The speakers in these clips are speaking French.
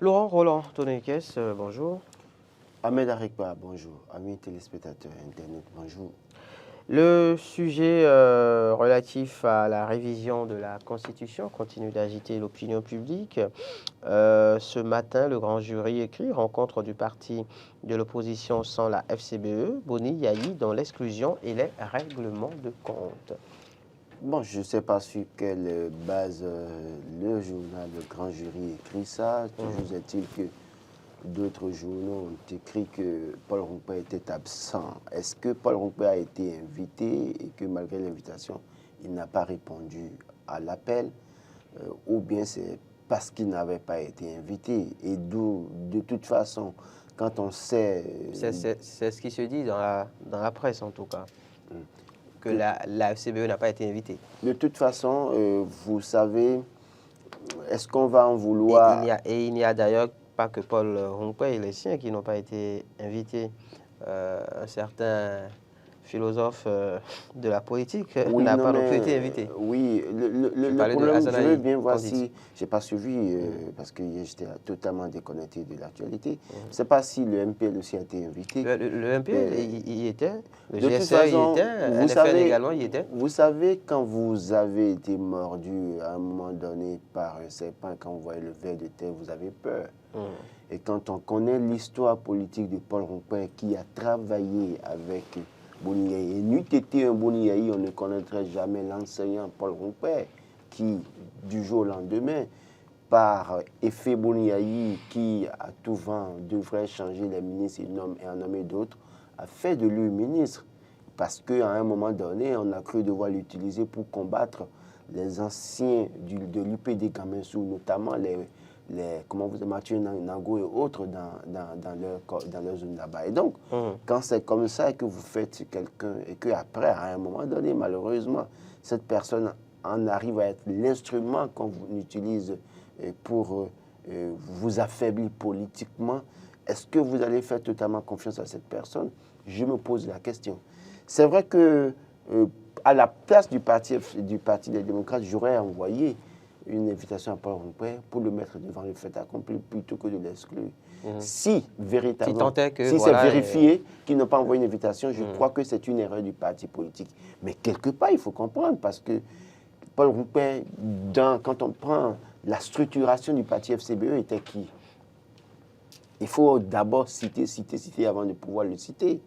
Laurent Roland Tonekes, bonjour. Ahmed Arekba, bonjour. Amis téléspectateurs Internet, bonjour. Le sujet relatif à la révision de la Constitution continue d'agiter l'opinion publique. Ce matin, le grand jury écrit rencontre du parti de l'opposition sans la FCBE, Boni Yahi, dans l'exclusion et les règlements de compte. Bon, je ne sais pas sur quelle base le journal, le grand jury écrit ça. Toujours est-il que d'autres journaux ont écrit que Paul Rompé était absent. Est-ce que Paul Rompé a été invité et que malgré l'invitation, il n'a pas répondu à l'appel ou bien c'est parce qu'il n'avait pas été invité et d'où, de toute façon, quand on sait... C'est ce qui se dit dans la presse en tout cas, que De- la FCBE n'a pas été invitée. De toute façon, vous savez, est-ce qu'on va en vouloir... Et il n'y a d'ailleurs pas que Paul Rompé et les siens qui n'ont pas été invités. Un certain philosophe de la politique Oui, n'a non, pas non mais plus été invité. oui, Je le parlais de problème, je veux Azanaï bien voir Condit. si, j'ai pas suivi parce que j'étais totalement déconnecté de l'actualité. Je ne sais pas si le MPL aussi a été invité. Le MPL, il y était, le De toute GSR y façon, était, vous NFL savez, également y était. vous savez, quand vous avez été mordu à un moment donné par un serpent, quand vous voyez le ver de terre, vous avez peur. Et quand on connaît l'histoire politique de Paul Rompin qui a travaillé avec Boni Yahi, et n'eût été un Boni Yahi, on ne connaîtrait jamais l'enseignant Paul Rompin qui, du jour au lendemain, par effet Boni Yahi, qui à tout vent devrait changer les ministres et en nommer d'autres, a fait de lui ministre. Parce qu'à un moment donné, on a cru devoir l'utiliser pour combattre les anciens de l'UPD Gamensou, notamment comment vous Mathieu Nango et autres dans leur zone là-bas. Et donc, quand c'est comme ça que vous faites quelqu'un et qu'après, à un moment donné, malheureusement, cette personne en arrive à être l'instrument qu'on utilise pour vous affaiblir politiquement, est-ce que vous allez faire totalement confiance à cette personne? Je me pose la question. C'est vrai que à la place du parti des démocrates, j'aurais envoyé une invitation à Paul Rompin pour le mettre devant le fait accompli plutôt que de l'exclure. Si véritablement, si c'est vérifié qu'ils n'ont pas envoyé une invitation, je crois que c'est une erreur du parti politique. Mais quelque part, il faut comprendre parce que Paul Rompin, quand on prend la structuration du parti FCBE, était qui? Il faut d'abord citer avant de pouvoir le citer.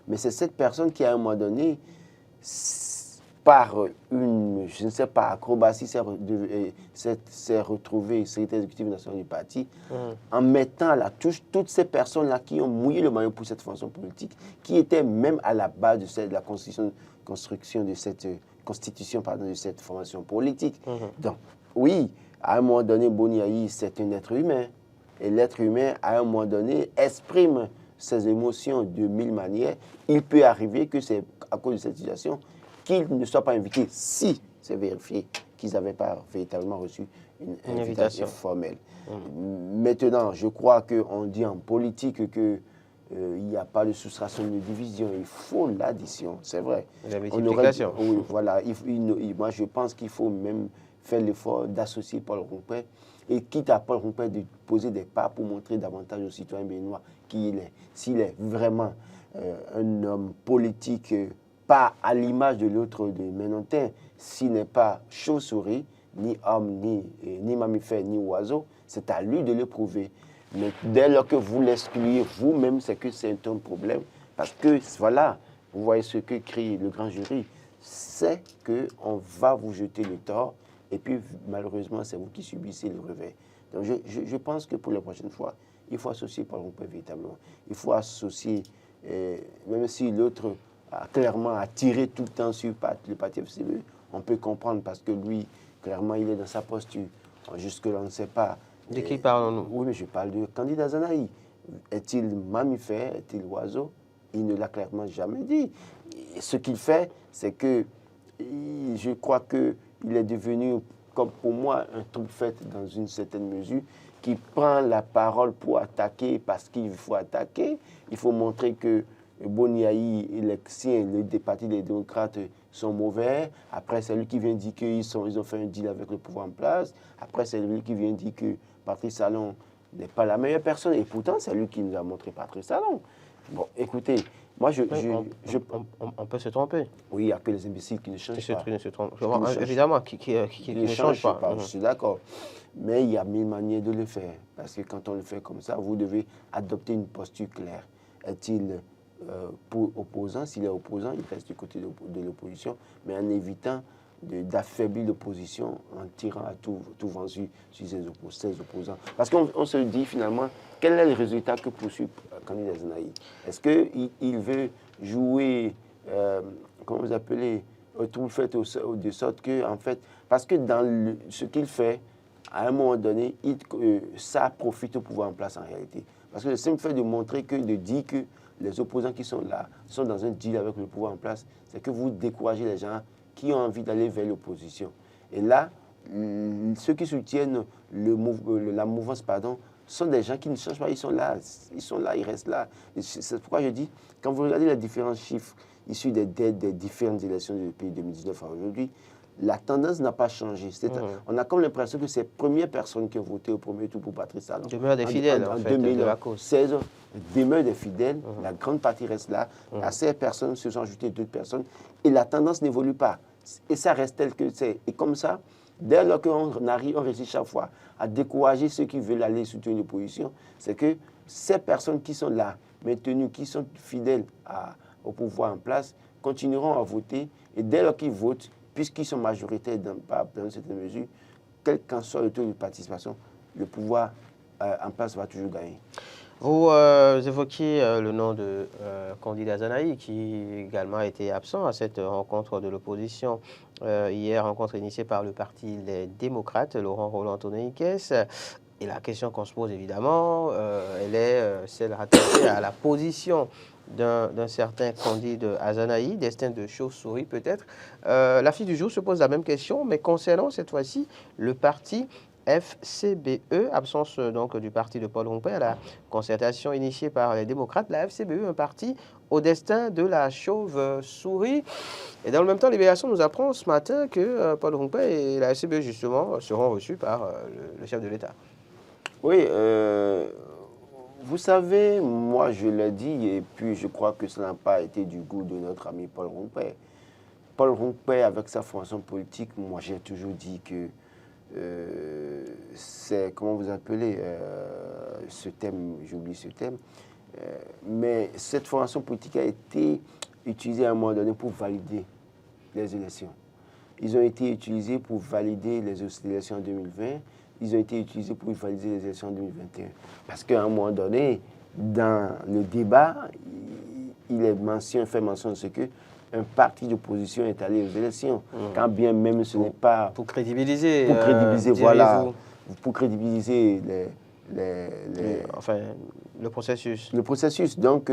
Mais c'est cette personne qui, à un moment donné, par une, je ne sais pas, acrobatie, s'est retrouvée secrétaire exécutif national du parti, en mettant à la touche toutes ces personnes-là qui ont mouillé le maillot pour cette fonction politique, qui étaient même à la base de la construction de cette constitution de cette formation politique. Donc, oui, à un moment donné, Boni Yahi, c'est un être humain. Et l'être humain, à un moment donné, exprime ses émotions de mille manières. Il peut arriver que c'est à cause de cette situation qu'ils ne soient pas invités, si c'est vérifié qu'ils n'avaient pas véritablement reçu une invitation formelle. Maintenant, je crois qu'on dit en politique qu'il n'y a pas de soustraction de division, il faut l'addition, c'est vrai. La multiplication. Oui, voilà. Moi, je pense qu'il faut même faire l'effort d'associer Paul Rompin et quitte à Paul Rompin de poser des pas pour montrer davantage aux citoyens béninois qui il est. S'il est vraiment un homme politique, pas à l'image de l'autre de Ménontin, s'il n'est pas chauve-souris, ni homme, ni mammifère, ni oiseau, c'est à lui de le prouver. Mais dès lors que vous l'excluez vous-même, c'est que c'est un problème. Parce que, voilà, vous voyez ce que crie le grand jury, c'est qu'on va vous jeter le tort. Et puis, malheureusement, c'est vous qui subissez le revers. Donc, je pense que pour la prochaine fois, il faut associer Paul Rompin véritablement. Il faut associer, même si l'autre a clairement attiré tout le temps sur le parti FCBE, on peut comprendre parce que lui, clairement, il est dans sa posture. Jusque-là, on ne sait pas. De qui parlons-nous? Oui, mais je parle de candidat Azanaï. Est-il mammifère? Est-il oiseau? Il ne l'a clairement jamais dit. Et ce qu'il fait, c'est que je crois qu'il est devenu, comme pour moi, un trouble-fête dans une certaine mesure, qui prend la parole pour attaquer parce qu'il faut attaquer. Il faut montrer que Boni Yahi et les siens, les partis des démocrates sont mauvais. Après, c'est lui qui vient dire qu'ils ont fait un deal avec le pouvoir en place. Après, c'est lui qui vient dire que Patrice Talon n'est pas la meilleure personne. Et pourtant, c'est lui qui nous a montré Patrice Talon. Bon, écoutez, moi, on peut se tromper. oui, il n'y a que les imbéciles qui ne changent pas. Évidemment, qui ne changent pas. Je suis d'accord. Mais il y a mille manières de le faire. Parce que quand on le fait comme ça, vous devez adopter une posture claire. Est-il opposant? S'il est opposant, il reste du côté de l'opposition, mais en évitant d'affaiblir l'opposition en tirant à tout vent sur ses opposants. Parce qu'on se dit finalement, quel est le résultat que poursuit Kandid Azenaï? Est-ce qu'il veut jouer, comment vous appelez, tout fait de sorte que, en fait, parce que dans ce qu'il fait, à un moment donné, ça profite au pouvoir en place en réalité. Parce que le simple fait de dire que les opposants qui sont là sont dans un deal avec le pouvoir en place, c'est que vous découragez les gens qui ont envie d'aller vers l'opposition. Et là, ceux qui soutiennent la mouvance, sont des gens qui ne changent pas, ils sont là, ils restent là. C'est pourquoi je dis, quand vous regardez les différents chiffres issus des différentes élections depuis 2019 à aujourd'hui, la tendance n'a pas changé. On a comme l'impression que ces premières personnes qui ont voté au premier tour pour Patrice Talon, demeurent des fidèles, en fait, de la cause. 2016, demeurent des fidèles, la grande partie reste là. À ces personnes se sont ajoutées d'autres personnes et la tendance n'évolue pas. Et ça reste tel que c'est. Et comme ça, dès lors qu'on réussit chaque fois à décourager ceux qui veulent aller soutenir l'opposition, c'est que ces personnes qui sont là, maintenues, qui sont fidèles au pouvoir en place, continueront à voter. Et dès lors qu'ils votent, puisqu'ils sont majoritaires dans une certaine mesure, quel qu'en soit le taux de participation, le pouvoir en place va toujours gagner. Vous évoquiez le nom de Kandid Azenaï, qui également a été absent à cette rencontre de l'opposition. Hier, rencontre initiée par le parti Les Démocrates, Laurent Roland-Tonneikes. Et la question qu'on se pose, évidemment, elle est celle rattachée à la position d'un certain Kandid Azenaï, destin de chauve-souris peut-être. La fille du jour se pose la même question, mais concernant cette fois-ci le parti FCBE, absence donc du parti de Paul Rompé à la concertation initiée par les démocrates. La FCBE, un parti au destin de la chauve-souris. Et dans le même temps, Libération nous apprend ce matin que Paul Rompé et la FCBE, justement, seront reçus par le chef de l'État. Oui, vous savez, moi je l'ai dit, et puis je crois que ça n'a pas été du goût de notre ami Paul Rompé. Paul Rompé, avec sa formation politique, moi j'ai toujours dit que c'est, comment vous appelez ce thème, j'oublie ce thème, mais cette formation politique a été utilisée à un moment donné pour valider les élections. Ils ont été utilisés pour valider les élections en 2020, ils ont été utilisés pour valider les élections en 2021. Parce qu'à un moment donné, dans le débat, il est fait mention de ce que un parti d'opposition est allé aux élections, quand bien même ce n'est pas... Pour crédibiliser, voilà, pour crédibiliser enfin, le processus. Le processus. Donc,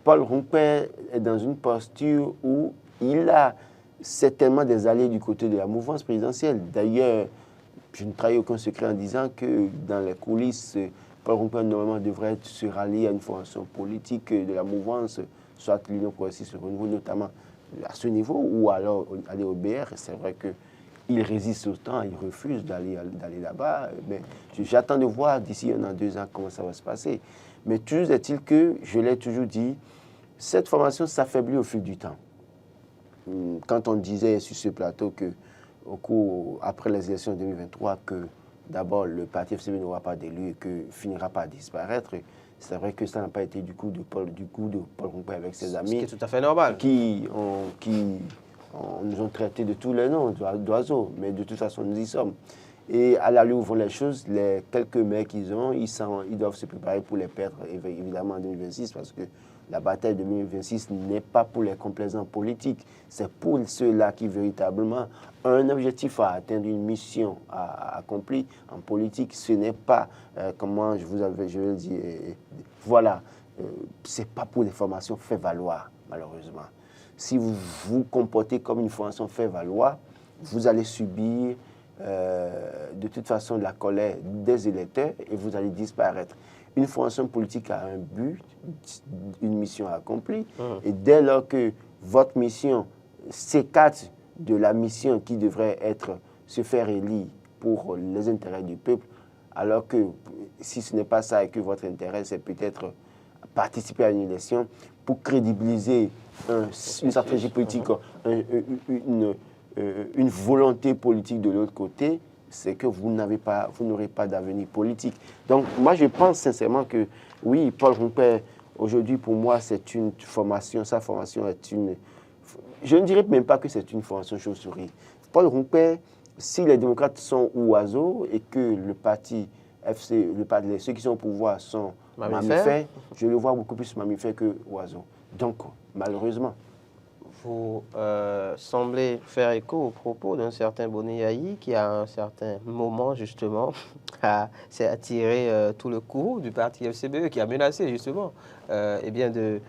Paul Rompé est dans une posture où il a certainement des alliés du côté de la mouvance présidentielle. D'ailleurs, je ne trahis aucun secret en disant que dans les coulisses, Paul Rompé normalement devrait se rallier à une formation politique de la mouvance, soit l'Union progressiste au niveau, notamment à ce niveau, ou alors aller au BR. C'est vrai qu'il résiste autant, il refuse d'aller là-bas. Mais j'attends de voir d'ici 1 an, 2 ans comment ça va se passer. Mais toujours est-il que, je l'ai toujours dit, cette formation s'affaiblit au fil du temps. Quand on disait sur ce plateau que après les élections de 2023, que d'abord le parti FCB n'aura pas d'élu et que finira par disparaître, c'est vrai que ça n'a pas été du coup de Paul Rompé avec ses amis. Ce qui est tout à fait normal. Qui nous ont traités de tous les noms d'oiseaux, mais de toute façon nous y sommes. Et à l'allure où vont les choses, les quelques maires qu'ils ont, ils doivent se préparer pour les perdre évidemment en 2026 parce que la bataille de 2026 n'est pas pour les complaisants politiques, c'est pour ceux-là qui véritablement ont un objectif à atteindre, une mission à accomplir en politique. Ce n'est pas, comment je vais dire, voilà, c'est pas pour les formations fait valoir, malheureusement. Si vous vous comportez comme une formation fait valoir, vous allez subir de toute façon la colère des électeurs et vous allez disparaître. Une formation politique a un but, une mission à accomplir. Et dès lors que votre mission s'écarte de la mission qui devrait être se faire élire pour les intérêts du peuple, alors que si ce n'est pas ça et que votre intérêt, c'est peut-être participer à une élection pour crédibiliser une stratégie politique, une volonté politique de l'autre côté, c'est que vous n'aurez pas d'avenir politique. Donc, moi, je pense sincèrement que, oui, Paul Rompert, aujourd'hui, pour moi, c'est une formation, sa formation est une... Je ne dirais même pas que c'est une formation chauve-souris. Paul Rompert, si les démocrates sont oiseaux et que le parti FC, ceux qui sont au pouvoir sont mammifères, je le vois beaucoup plus mammifère que oiseau. Donc, malheureusement. Vous semblez faire écho aux propos d'un certain Boni qui, à un certain moment, justement, s'est attiré tout le courroux du parti FCBE, qui a menacé, justement, eh bien de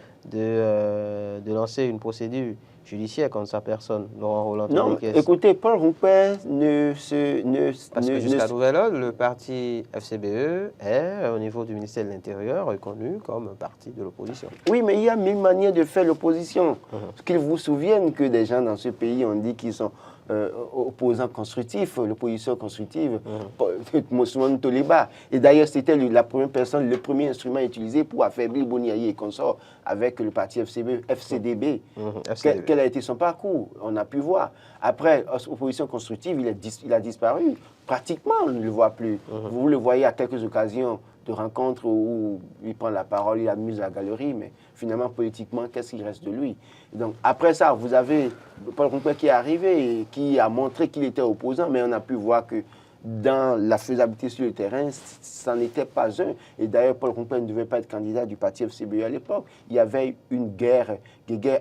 lancer une procédure judiciaire contre sa personne, Laurent Roland. Non, écoutez, Paul Rompert Parce que jusqu'à nouvel ordre, le parti FCBE est, au niveau du ministère de l'Intérieur, reconnu comme un parti de l'opposition. Oui, mais il y a mille manières de faire l'opposition. Qu'ils vous souviennent que des gens dans ce pays ont dit qu'ils sont opposants constructifs, l'opposition constructive, Moussoumane Toliba. Et d'ailleurs, c'était la première personne, le premier instrument utilisé pour affaiblir Boni et consorts avec le parti FCDB. Quel a été son parcours? On a pu voir. Après, opposition constructive, il a disparu. Pratiquement, on ne le voit plus. Vous le voyez à quelques occasions de rencontres où il prend la parole, il amuse la galerie, mais finalement, politiquement, qu'est-ce qu'il reste de lui? Donc, après ça, vous avez Paul Rompert qui est arrivé et qui a montré qu'il était opposant, mais on a pu voir que dans la faisabilité sur le terrain, ça n'était pas un. Et d'ailleurs, Paul Rompert ne devait pas être candidat du parti FCBE à l'époque. Il y avait une guerre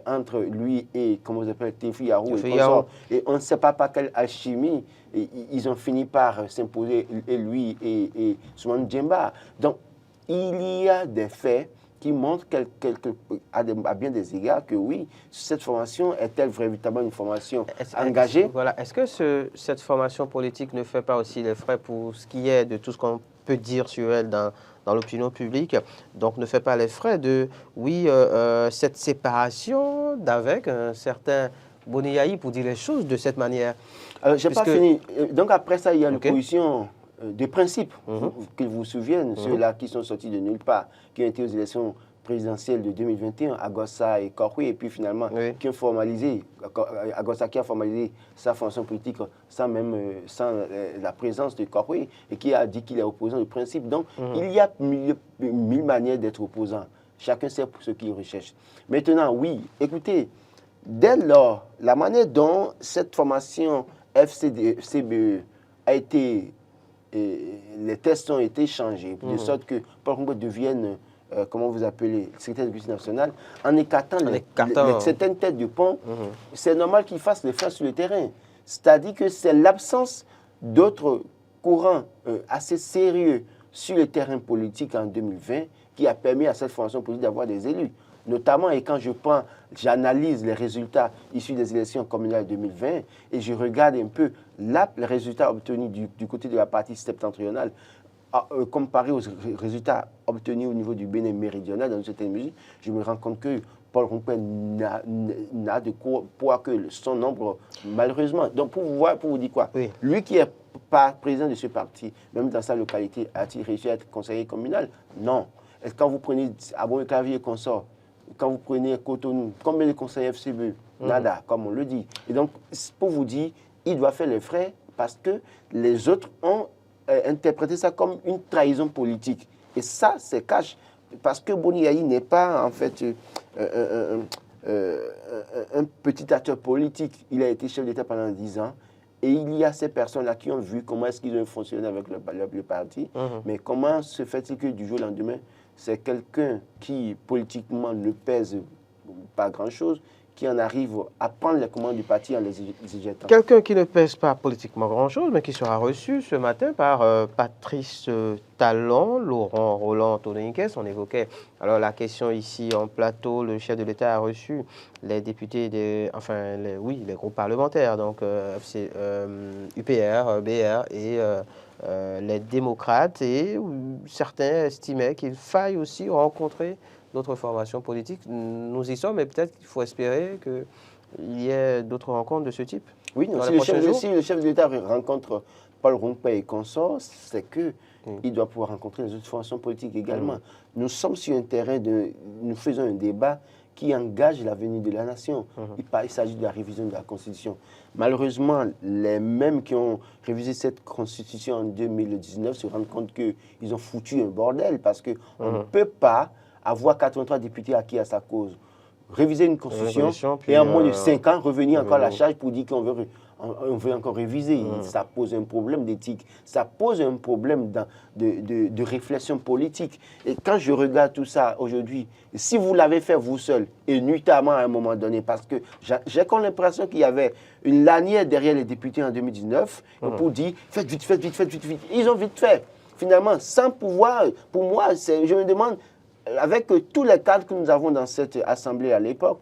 entre lui et, comment vous appelez, Tefi Yarou et on ne sait pas par quelle alchimie ils ont fini par s'imposer, et lui et Soumane Djemba. Donc, il y a des faits qui montrent à bien des égards que oui, cette formation est-elle véritablement une formation engagée? Voilà. Est-ce que cette formation politique ne fait pas aussi les frais pour ce qui est de tout ce qu'on peut dire sur elle dans l'opinion publique? Donc, ne fait pas les frais de, oui, cette séparation d'avec un certain Boni pour dire les choses de cette manière? Je n'ai pas fini. Donc, après ça, il y a l'opposition des principes, qu'ils vous souviennent, ceux-là qui sont sortis de nulle part, qui ont été aux élections présidentielles de 2021, Agossa et Korhui, et puis finalement, qui ont formalisé, Agossa qui a formalisé sa fonction politique sans la présence de Korhui, et qui a dit qu'il est opposant de principe. Donc, il y a mille manières d'être opposant. Chacun sait pour ce qu'il recherche. Maintenant, oui, écoutez, dès lors, la manière dont cette formation FCBE a été... les tests ont été changés, de sorte que Paul Rompert devienne, comment vous appelez, secrétaire de justice nationale, en écartant certaines têtes de pont. C'est normal qu'il fasse les frais sur le terrain. C'est-à-dire que c'est l'absence d'autres courants assez sérieux sur le terrain politique en 2020 qui a permis à cette formation politique d'avoir des élus. Notamment, et quand j'analyse les résultats issus des élections communales 2020 et je regarde un peu les résultats obtenus du côté de la partie septentrionale comparé aux résultats obtenus au niveau du Bénin méridional dans une certaine mesure, je me rends compte que Paul Rompert n'a de poids que son nombre, malheureusement. Donc, pour vous dire quoi, lui qui est pas président de ce parti, même dans sa localité, a-t-il réussi à être conseiller communal? Non. Est-ce que quand vous prenez Abomey-Clavier et consorts, quand vous prenez Cotonou, combien de conseillers FCBE? Nada, comme on le dit. Et donc, pour vous dire, il doit faire les frais parce que les autres ont interprété ça comme une trahison politique. Et ça, c'est cash. Parce que Boni n'est pas, en fait, un petit acteur politique. Il a été chef d'État pendant 10 ans. Et il y a ces personnes-là qui ont vu comment est-ce qu'ils ont fonctionné avec le parti. Mais comment se fait-il que du jour au lendemain, c'est quelqu'un qui, politiquement, ne pèse pas grand-chose, qui en arrive à prendre les commandes du parti en les éjectant. Quelqu'un qui ne pèse pas politiquement grand-chose, mais qui sera reçu ce matin par Patrice Talon, Laurent Roland Tononiquès. On évoquait alors la question ici en plateau. Le chef de l'État a reçu les députés, les groupes parlementaires, donc UPR, BR et les démocrates, et certains estimaient qu'il faille aussi rencontrer d'autres formations politiques. Nous y sommes, mais peut-être qu'il faut espérer qu'il y ait d'autres rencontres de ce type. Oui, si le chef de l'État rencontre Paul Rompert et consorts, c'est que il doit pouvoir rencontrer les autres formations politiques également. Nous sommes sur un terrain nous faisons un débat qui engage l'avenir de la nation. Il s'agit de la révision de la Constitution. Malheureusement, les mêmes qui ont révisé cette Constitution en 2019 se rendent compte qu'ils ont foutu un bordel parce qu'on ne peut pas avoir 83 députés acquis à sa cause. Réviser une Constitution et en moins de 5 ans revenir encore à la charge pour dire qu'on veut encore réviser. Ça pose un problème d'éthique, ça pose un problème de réflexion politique. Et quand je regarde tout ça aujourd'hui, si vous l'avez fait vous seul, et nuitamment à un moment donné, parce que j'ai comme l'impression qu'il y avait une lanière derrière les députés en 2019 pour dire faites vite, faites vite, faites vite, vite. Ils ont vite fait. Finalement, sans pouvoir, pour moi, je me demande, avec tous les cadres que nous avons dans cette assemblée à l'époque,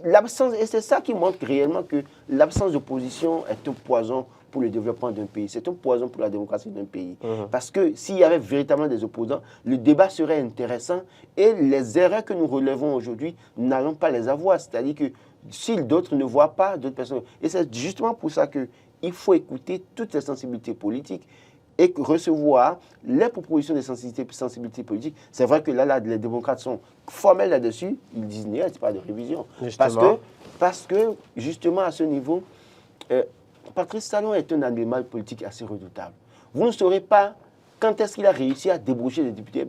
l'absence, et c'est ça qui montre réellement que l'absence d'opposition est un poison pour le développement d'un pays. C'est un poison pour la démocratie d'un pays. Parce que s'il y avait véritablement des opposants, le débat serait intéressant et les erreurs que nous relevons aujourd'hui, nous n'allons pas les avoir. C'est-à-dire que si d'autres ne voient pas, d'autres personnes... Et c'est justement pour ça qu'il faut écouter toutes les sensibilités politiques et recevoir les propositions des sensibilités politiques. C'est vrai que là, les démocrates sont formels là-dessus. Ils disent n'y a pas de révision. Parce que, justement, à ce niveau, Patrice Talon est un animal politique assez redoutable. Vous ne saurez pas quand est-ce qu'il a réussi à débaucher les députés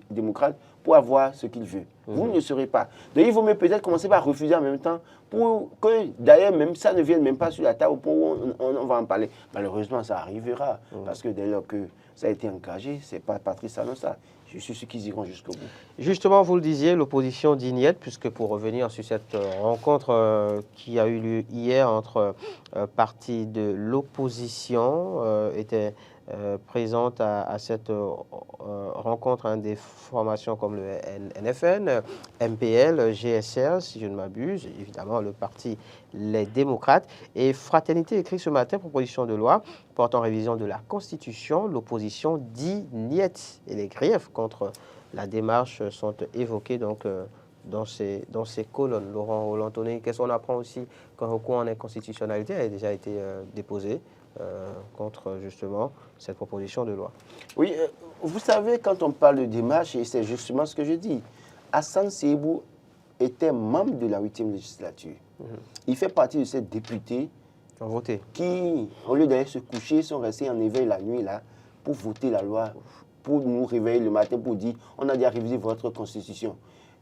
démocrates pour avoir ce qu'il veut. Vous ne le saurez pas. Donc il vaut mieux peut-être commencer par refuser en même temps pour que d'ailleurs même ça ne vienne même pas sur la table pour on va en parler. Malheureusement ça arrivera parce que dès lors que ça a été engagé, ce n'est pas Patrice Talon ça. Je suis sûr qu'ils iront jusqu'au bout. Justement, vous le disiez, l'opposition dit niet, puisque pour revenir sur cette rencontre qui a eu lieu hier entre partis de l'opposition, était présente à cette rencontre des formations comme le NFN, MPL, GSR, si je ne m'abuse, évidemment le parti Les Démocrates. Et Fraternité écrit ce matin, proposition de loi portant révision de la Constitution, l'opposition dit niet. Et les griefs contre la démarche sont évoqués donc dans ces colonnes. Laurent Roland-Tonnet, qu'est-ce qu'on apprend aussi qu'un recours en inconstitutionnalité a déjà été déposé contre justement cette proposition de loi? Oui, vous savez, quand on parle de démarche, et c'est justement ce que je dis, Hassan Seibou était membre de la 8e législature. Il fait partie de ces députés qui, au lieu d'aller se coucher, sont restés en éveil la nuit là pour voter la loi, pour nous réveiller le matin pour dire on a déjà révisé votre constitution.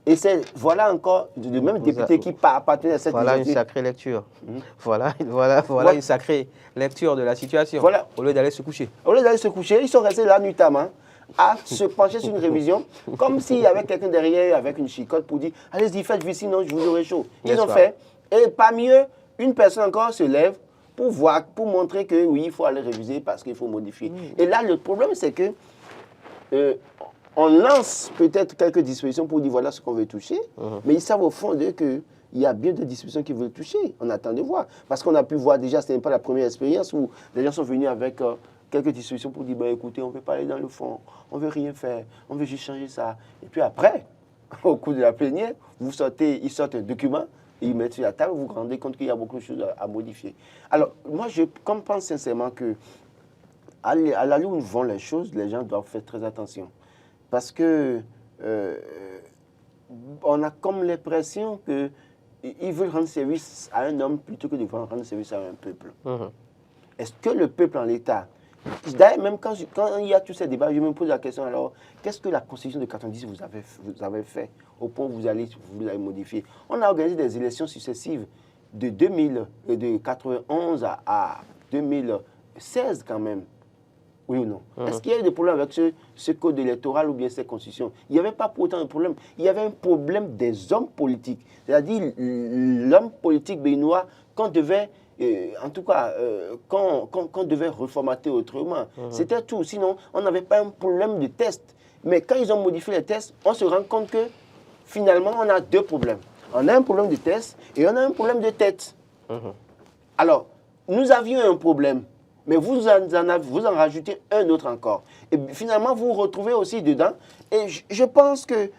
Et c'est, voilà encore le même député qui appartenait à cette législature. Voilà une sacrée lecture. Voilà une sacrée lecture de la situation. Voilà. Au lieu d'aller se coucher. Au lieu d'aller se coucher, ils sont restés là nuitamment à se pencher sur une révision, comme s'il y avait quelqu'un derrière avec une chicotte pour dire allez-y, faites vite, sinon je vous aurai chaud. Ils ont fait. Et parmi eux, une personne encore se lève pour voir, pour montrer que oui, il faut aller réviser parce qu'il faut modifier. Et là, le problème, c'est que on lance peut-être quelques dispositions pour dire voilà ce qu'on veut toucher, mais ils savent au fond d'eux qu'il y a bien des dispositions qu'ils veulent toucher. On attend de voir. Parce qu'on a pu voir déjà, ce n'est pas la première expérience où les gens sont venus avec quelques dispositions pour dire bah, écoutez, on ne veut pas aller dans le fond, on ne veut rien faire, on veut juste changer ça. Et puis après, au cours de la plénière, ils sortent un document, et ils mettent sur la table, vous vous rendez compte qu'il y a beaucoup de choses à modifier. Alors, moi, je pense sincèrement que à l'allure où nous vont les choses, les gens doivent faire très attention. Parce que on a comme l'impression qu'ils veulent rendre service à un homme plutôt que de rendre service à un peuple. Est-ce que le peuple en l'état, d'ailleurs même quand il y a tous ces débats, je me pose la question alors, qu'est-ce que la Constitution de 90 vous avez fait au point où vous allez modifier? On a organisé des élections successives de 91 à 2016 quand même. Oui ou non? Est-ce qu'il y a eu des problèmes avec ce code électoral ou bien cette constitution? Il n'y avait pas pour autant un problème. Il y avait un problème des hommes politiques. C'est-à-dire l'homme politique béninois qu'on devait, en tout cas, qu'on devait reformater autrement. C'était tout. Sinon, on n'avait pas un problème de test. Mais quand ils ont modifié les tests, on se rend compte que finalement, on a deux problèmes. On a un problème de test et on a un problème de tête. Alors, nous avions un problème. Mais vous en rajoutez un autre encore. Et finalement, vous vous retrouvez aussi dedans. Et je pense que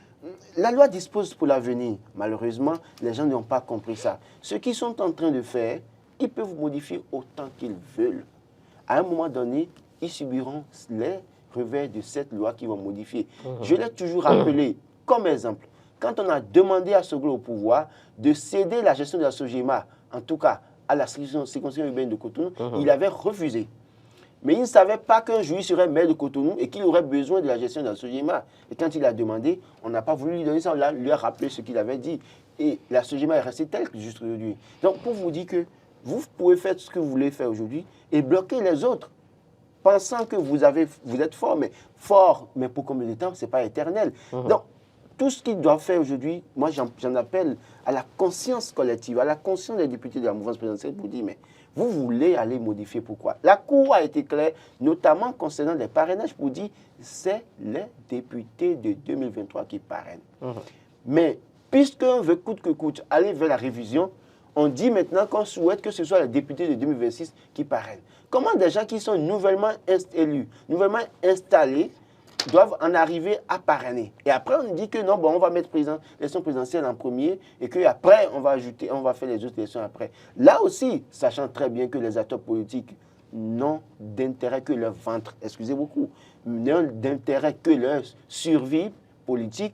la loi dispose pour l'avenir. Malheureusement, les gens n'ont pas compris ça. Ce qu'ils sont en train de faire, ils peuvent modifier autant qu'ils veulent. À un moment donné, ils subiront les revers de cette loi qu'ils vont modifier. Je l'ai toujours rappelé comme exemple. Quand on a demandé à Soglo au pouvoir de céder la gestion de la Sogema, en tout cas à la circonscription urbaine de Cotonou, il avait refusé. Mais il ne savait pas qu'un juge serait maire de Cotonou et qu'il aurait besoin de la gestion de la Sogema. Et quand il a demandé, on n'a pas voulu lui donner ça, on lui a rappelé ce qu'il avait dit. Et la Sogema est restée telle que juste aujourd'hui. Donc pour vous dire que vous pouvez faire ce que vous voulez faire aujourd'hui et bloquer les autres, pensant que vous êtes fort, mais pour combien de temps, ce n'est pas éternel. Donc tout ce qu'ils doivent faire aujourd'hui, moi j'en appelle à la conscience collective, à la conscience des députés de la mouvance présidentielle pour dire, mais vous voulez aller modifier pourquoi? La Cour a été claire, notamment concernant les parrainages, pour dire c'est les députés de 2023 qui parrainent. Mais puisqu'on veut coûte que coûte aller vers la révision, on dit maintenant qu'on souhaite que ce soit les députés de 2026 qui parrainent. Comment des gens qui sont nouvellement élus, nouvellement installés, doivent en arriver à parrainer? Et après, on dit que non, bon, on va mettre l'élection présidentielle en premier et qu'après, on va faire les autres élections après. Là aussi, sachant très bien que les acteurs politiques n'ont d'intérêt que leur ventre, excusez beaucoup, n'ont d'intérêt que leur survie politique,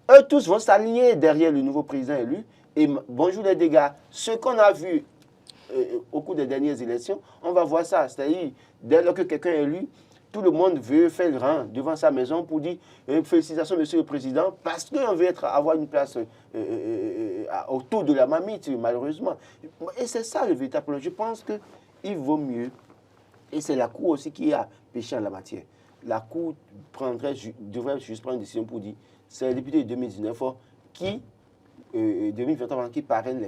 eux tous vont s'aligner derrière le nouveau président élu. Et bonjour les dégâts, ce qu'on a vu au cours des dernières élections, on va voir ça. C'est-à-dire, dès lors que quelqu'un est élu, tout le monde veut faire le rang devant sa maison pour dire félicitations, monsieur le président, parce qu'on veut avoir une place autour de la marmite, malheureusement. Et c'est ça le véritable problème. Je pense qu'il vaut mieux, et c'est la Cour aussi qui a péché en la matière. La Cour devrait juste prendre une décision pour dire c'est les députés de 2019 qui 2023 qui parrainent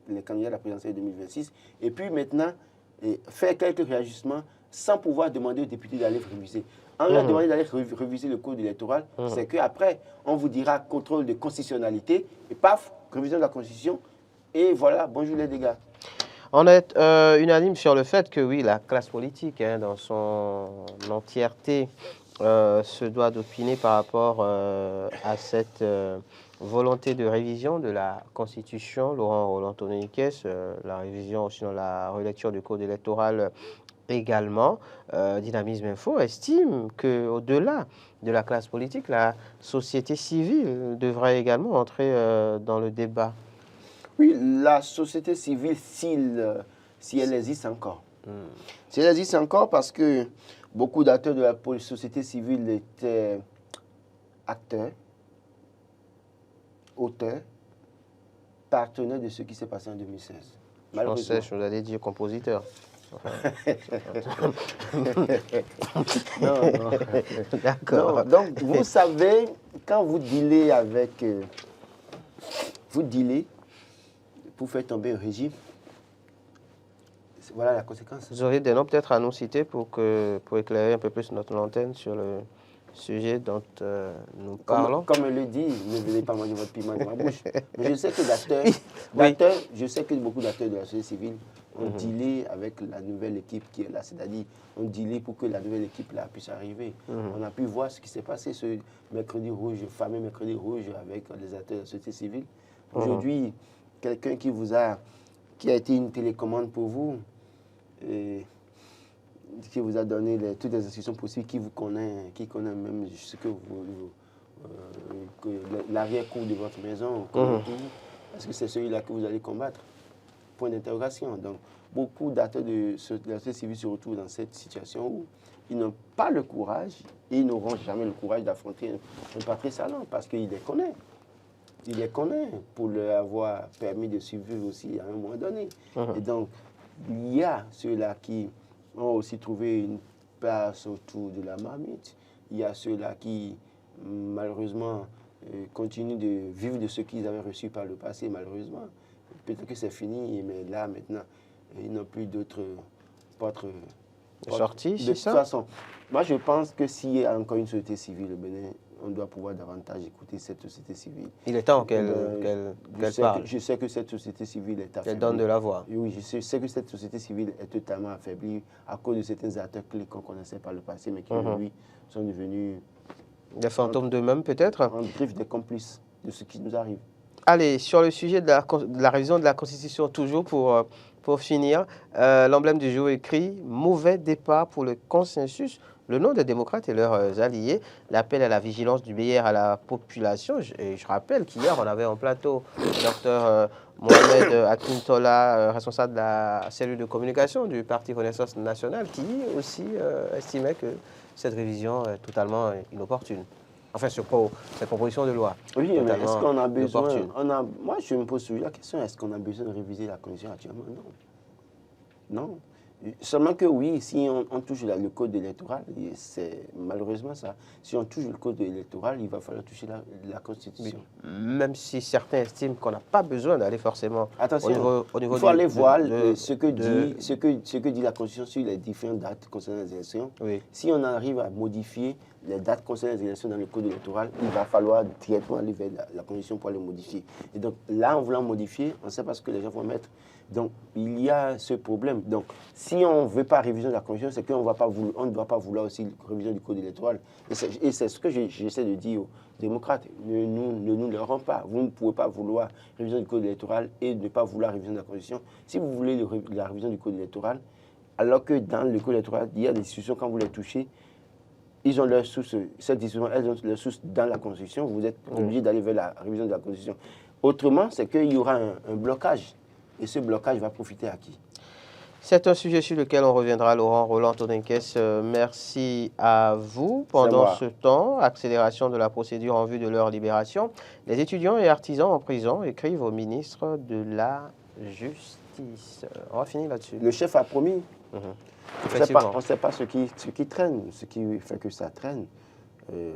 les candidats à la présidentielle de 2026, et puis maintenant faire quelques réajustements sans pouvoir demander aux députés d'aller réviser. En leur demandant d'aller réviser le code électoral, c'est qu'après, on vous dira contrôle de constitutionnalité, et paf, révision de la Constitution, et voilà, bonjour les dégâts. On est unanime sur le fait que oui, la classe politique, dans son entièreté, se doit d'opiner par rapport à cette volonté de révision de la Constitution. Laurent Roland-Tononiquez, la révision aussi dans la relecture du code électoral également. Dynamisme Info estime qu'au-delà de la classe politique, la société civile devrait également entrer dans le débat. Oui, la société civile, si elle existe encore. Si elle existe encore, parce que beaucoup d'acteurs de la société civile étaient acteurs, auteurs, partenaires de ce qui s'est passé en 2016. Malheureusement. Je vous allais dire compositeur. Non. D'accord. Donc, vous savez, quand vous dealez avec... vous dealez pour faire tomber un régime, voilà la conséquence. Vous aurez des noms peut-être à nous citer pour éclairer un peu plus notre antenne sur le sujet dont nous parlons. Comme elle le dit, ne venez pas manger votre piment dans ma bouche. Mais je sais que je sais que beaucoup d'acteurs de la société civile ont dealé avec la nouvelle équipe qui est là, c'est-à-dire ont dealé pour que la nouvelle équipe là puisse arriver. On a pu voir ce qui s'est passé ce mercredi rouge, fameux mercredi rouge avec les acteurs de la société civile. Aujourd'hui, quelqu'un qui a été une télécommande pour vous, et qui vous a donné toutes les instructions possibles, qui connaît même ce que l'arrière-cour de votre maison, parce que c'est celui-là que vous allez combattre. Point d'interrogation. Donc, beaucoup d'acteurs de la société civile se retrouvent dans cette situation où ils n'ont pas le courage, et ils n'auront jamais le courage d'affronter un papier salon, parce qu'ils les connaissent. Il les connaît pour leur avoir permis de survivre aussi à un moment donné. Et donc, il y a ceux-là qui ont aussi trouvé une place autour de la marmite. Il y a ceux-là qui, malheureusement, continuent de vivre de ce qu'ils avaient reçu par le passé, malheureusement. Peut-être que c'est fini, mais là, maintenant, ils n'ont plus d'autres sorties, c'est ça? De toute façon, moi, je pense que s'il y a encore une société civile au Bénin, on doit pouvoir davantage écouter cette société civile. Il est temps qu'elle parle. Je sais que cette société civile est affaiblie. Elle donne de la voix. Oui, je sais que cette société civile est totalement affaiblie à cause de certains acteurs clés qu'on connaissait par le passé, mais qui aujourd'hui sont devenus... Des fantômes d'eux-mêmes peut-être? En griffe des complices de ce qui nous arrive. Allez, sur le sujet de la révision de la Constitution, toujours pour finir, l'emblème du jour écrit « Mauvais départ pour le consensus le nom des démocrates et leurs alliés, l'appel à la vigilance du meilleur à la population. Et je rappelle qu'hier, on avait en plateau le docteur Mohamed Akintola, responsable de la cellule de communication du Parti Renaissance nationale, qui aussi estimait que cette révision est totalement inopportune. Enfin, cette proposition de loi. Oui, mais est-ce qu'on a besoin inopportune. Moi, je me pose la question, est-ce qu'on a besoin de réviser la Constitution actuellement? Non. Non. Seulement que oui, si on touche le code électoral, c'est malheureusement ça. Si on touche le code électoral, il va falloir toucher la Constitution. Oui. Même si certains estiment qu'on n'a pas besoin d'aller forcément Attention, au niveau il faut aller voir ce que dit la Constitution sur les différentes dates concernant les élections. Oui. Si on arrive à modifier les dates concernant les élections dans le code électoral, il va falloir directement aller vers la Constitution pour les modifier. Et donc là, en voulant modifier, on ne sait pas ce que les gens vont mettre. Donc, il y a ce problème. Donc, si on ne veut pas révision de la Constitution, c'est qu'on ne doit pas vouloir aussi révision du Code électoral. Et c'est ce que j'essaie de dire aux démocrates. Ne nous leurrons pas. Vous ne pouvez pas vouloir révision du Code électoral et ne pas vouloir révision de la Constitution. Si vous voulez la révision du Code électoral, alors que dans le Code électoral, il y a des discussions, quand vous les touchez, ils ont leur source, cette discussion, elles ont leur source dans la Constitution. Vous êtes obligé d'aller vers la révision de la Constitution. Autrement, c'est qu'il y aura un blocage. Et ce blocage va profiter à qui? C'est un sujet sur lequel on reviendra, Laurent Roland-Todenkes. Merci à vous. Pendant ce temps, accélération de la procédure en vue de leur libération. Les étudiants et artisans en prison écrivent au ministre de la Justice. On va finir là-dessus. Le chef a promis. On ne sait pas ce qui traîne, ce qui fait que ça traîne.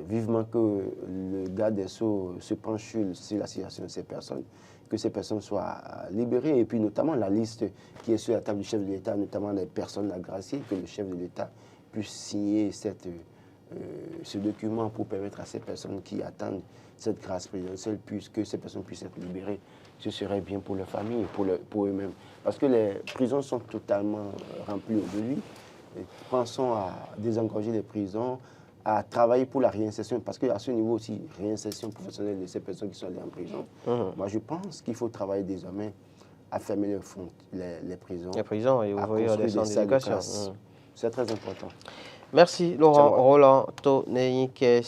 Vivement que le garde des Sceaux se penche sur la situation de ces personnes, que ces personnes soient libérées, et puis notamment la liste qui est sur la table du chef de l'État, notamment les personnes agraciées, que le chef de l'État puisse signer ce document pour permettre à ces personnes qui attendent cette grâce présidentielle, que ces personnes puissent être libérées. Ce serait bien pour leurs familles et pour eux-mêmes. Parce que les prisons sont totalement remplies aujourd'hui. Pensons à désengorger les prisons, à travailler pour la réinsertion, parce qu'à ce niveau aussi, réinsertion professionnelle de ces personnes qui sont allées en prison. Moi, je pense qu'il faut travailler désormais à fermer les prisons. Les prisons et ouvrir des centres d'éducation. C'est très important. Merci, Laurent Roland-Todenkes.